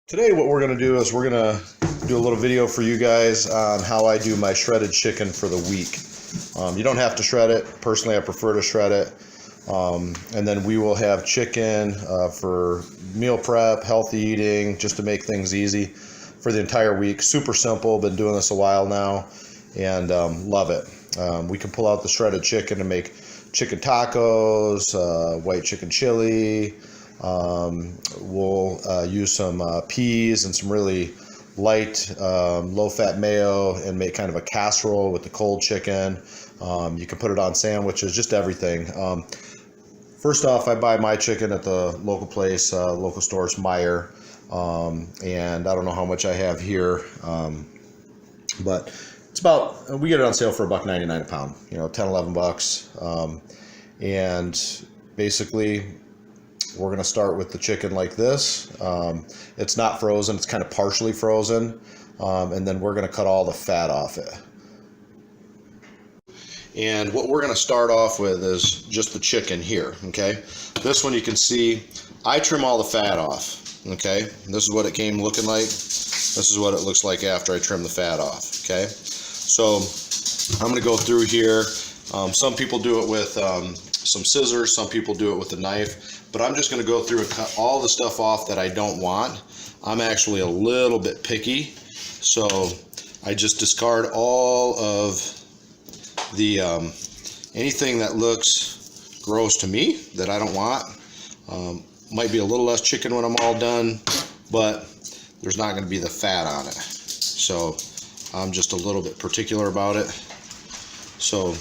Today what we're going to do is we're going to do a little video for you guys on how I do my shredded chicken for the week. You don't have to shred it. Personally, I prefer to shred it. And then we will have chicken for meal prep, healthy eating, just to make things easy for the entire week. Super simple. Been doing this a while now and love it. We can pull out the shredded chicken and make chicken tacos, white chicken chili. We'll use some peas and some really light low-fat mayo and make kind of a casserole with the cold chicken. You can put it on sandwiches, just everything. First off, I buy my chicken at the local place, local stores, Meyer, and I don't know how much I have here, but it's about, we get it on sale for $1.99 a pound, 10, 11 bucks. And basically we're going to start with the chicken like this. It's not frozen, it's kind of partially frozen, and then we're going to cut all the fat off it. And what we're going to start off with is just the chicken here, okay? This one you can see, I trim all the fat off, okay? This is what it came looking like. This is what it looks like after I trim the fat off, okay? So I'm going to go through here. Some people do it with some scissors, some people do it with a knife, but I'm just going to go through and cut all the stuff off that I don't want. I'm actually a little bit picky, so I just discard all of the anything that looks gross to me that I don't want. Might be a little less chicken when I'm all done, but there's not going to be the fat on it, so I'm just a little bit particular about it. So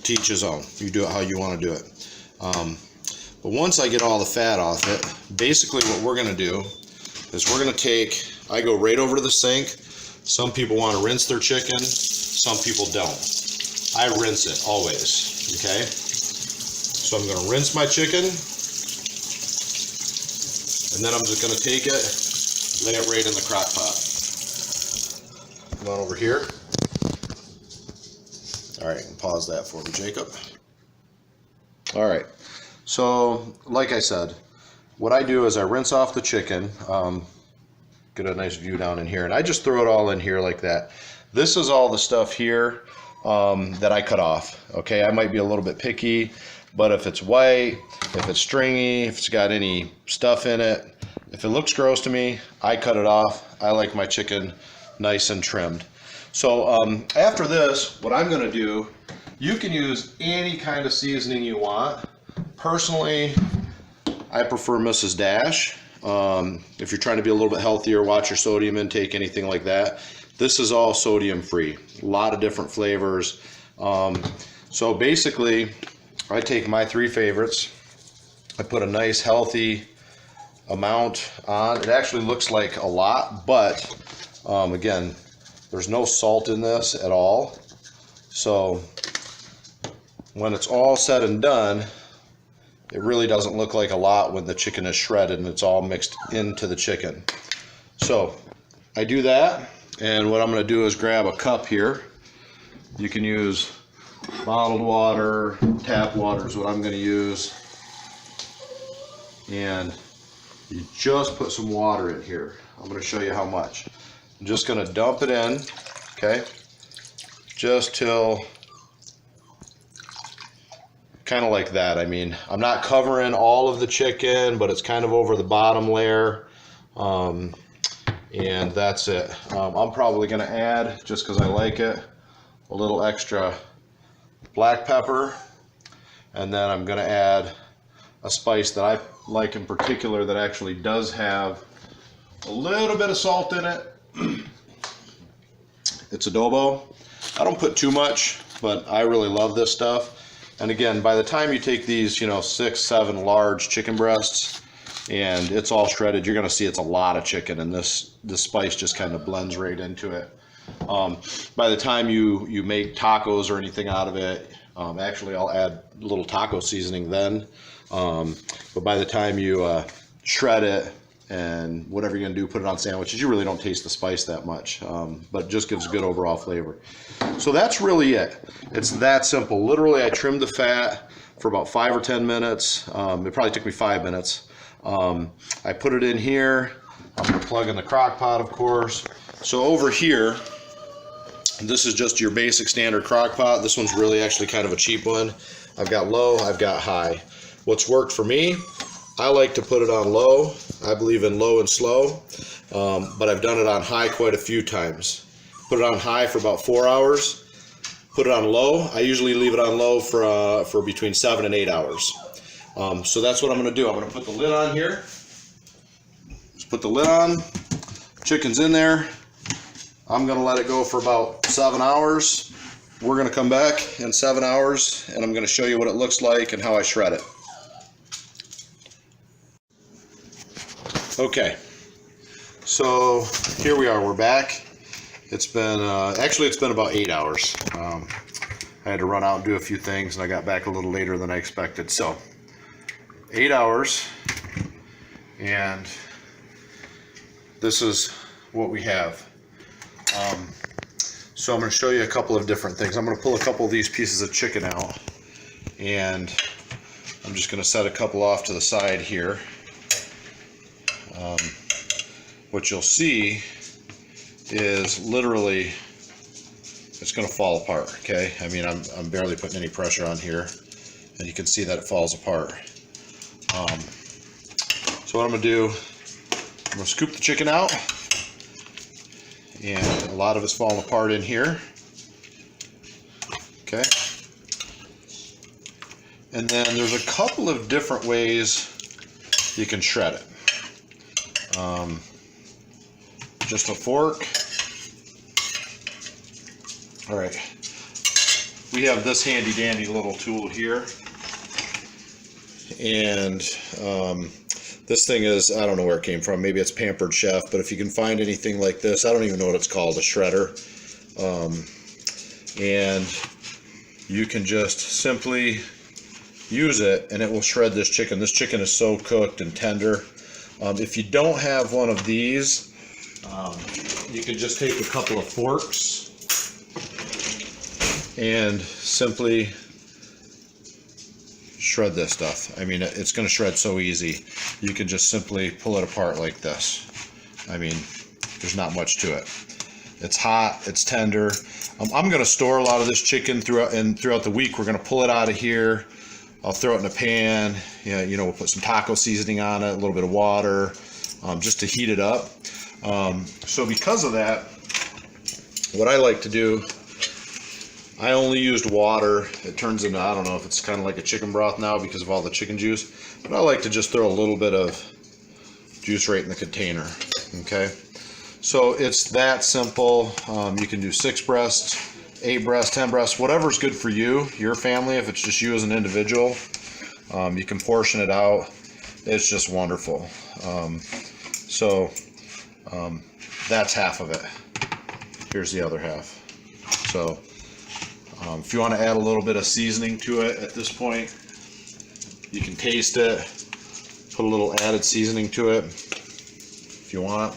to each his own. You do it how you want to do it. But once I get all the fat off it, basically what we're going to do is we're going to take, I go right over to the sink. Some people want to rinse their chicken, some people don't. I rinse it always, okay? So I'm going to rinse my chicken, and then I'm just going to take it, lay it right in the crock pot. Come on over here. All right, pause that for me, Jacob. All right, so like I said, what I do is I rinse off the chicken, get a nice view down in here, and I just throw it all in here like that. This is all the stuff here that I cut off, okay? I might be a little bit picky, but if it's white, if it's stringy, if it's got any stuff in it, if it looks gross to me, I cut it off. I like my chicken nice and trimmed. So after this, what I'm going to do, you can use any kind of seasoning you want. Personally, I prefer Mrs. Dash. If you're trying to be a little bit healthier, watch your sodium intake, anything like that. This is all sodium free. A lot of different flavors. So basically, I take my three favorites. I put a nice healthy amount on. It actually looks like a lot, but again, there's no salt in this at all. So when it's all said and done, it really doesn't look like a lot when the chicken is shredded and it's all mixed into the chicken. So I do that, and what I'm going to do is grab a cup here. You can use bottled water, tap water is what I'm going to use. And you just put some water in here. I'm going to show you how much. I'm just going to dump it in, okay, just till kind of like that. I mean, I'm not covering all of the chicken, but it's kind of over the bottom layer, and that's it. I'm probably going to add, just because I like it, a little extra black pepper, and then I'm going to add a spice that I like in particular that actually does have a little bit of salt in it. It's adobo. I don't put too much, but I really love this stuff. And again, by the time you take these, 6, 7 large chicken breasts and it's all shredded, you're going to see it's a lot of chicken, and this spice just kind of blends right into it. By the time you make tacos or anything out of it, actually I'll add a little taco seasoning then. But by the time you shred it and whatever you're going to do, put it on sandwiches, you really don't taste the spice that much, but it just gives a good overall flavor. So that's really it. It's that simple. Literally, I trimmed the fat for about 5 or 10 minutes. It probably took me 5 minutes. I put it in here, I'm going to plug in the crock pot, of course. So over here, this is just your basic standard crock pot. This one's really actually kind of a cheap one. I've got low, I've got high. What's worked for me, I like to put it on low. I believe in low and slow, but I've done it on high quite a few times. Put it on high for about 4 hours. Put it on low. I usually leave it on low for between 7 and 8 hours. So that's what I'm going to do. I'm going to put the lid on here. Just put the lid on. Chicken's in there. I'm going to let it go for about 7 hours. We're going to come back in 7 hours, and I'm going to show you what it looks like and how I shred it. Okay, so here we are. We're back. It's been actually it's been about 8 hours. I had to run out and do a few things, and I got back a little later than I expected. So 8 hours, and this is what we have. So I'm going to show you a couple of different things. I'm going to pull a couple of these pieces of chicken out, and I'm just going to set a couple off to the side here. What you'll see is literally it's going to fall apart. Okay, I mean I'm barely putting any pressure on here, and you can see that it falls apart. So what I'm going to do, I'm going to scoop the chicken out, and a lot of it's falling apart in here. Okay, and then there's a couple of different ways you can shred it. Just a fork. All right, we have this handy dandy little tool here, and this thing is, I don't know where it came from, maybe it's Pampered Chef, but if you can find anything like this, I don't even know what it's called, a shredder, and you can just simply use it and it will shred this chicken. This chicken is so cooked and tender. If you don't have one of these, you can just take a couple of forks and simply shred this stuff. I mean, it's going to shred so easy. You can just simply pull it apart like this. I mean, there's not much to it. It's hot, it's tender. I'm going to store a lot of this chicken throughout the week. We're going to pull it out of here. I'll throw it in a pan. You know, we'll put some taco seasoning on it, a little bit of water, just to heat it up. So because of that, what I like to do, I only used water. It turns into, I don't know if it's kind of like a chicken broth now because of all the chicken juice, but I like to just throw a little bit of juice right in the container. Okay, so it's that simple. You can do 6 breasts, 8 breasts, 10 breasts, whatever's good for you, your family. If it's just you as an individual, you can portion it out. It's just wonderful. That's half of it. Here's the other half. So if you want to add a little bit of seasoning to it at this point, you can taste it, put a little added seasoning to it if you want,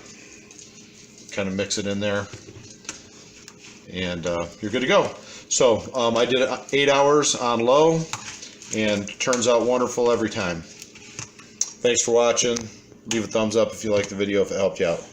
kind of mix it in there, and you're good to go. So I did 8 hours on low, and it turns out wonderful every time. Thanks for watching. Leave a thumbs up if you liked the video, if it helped you out.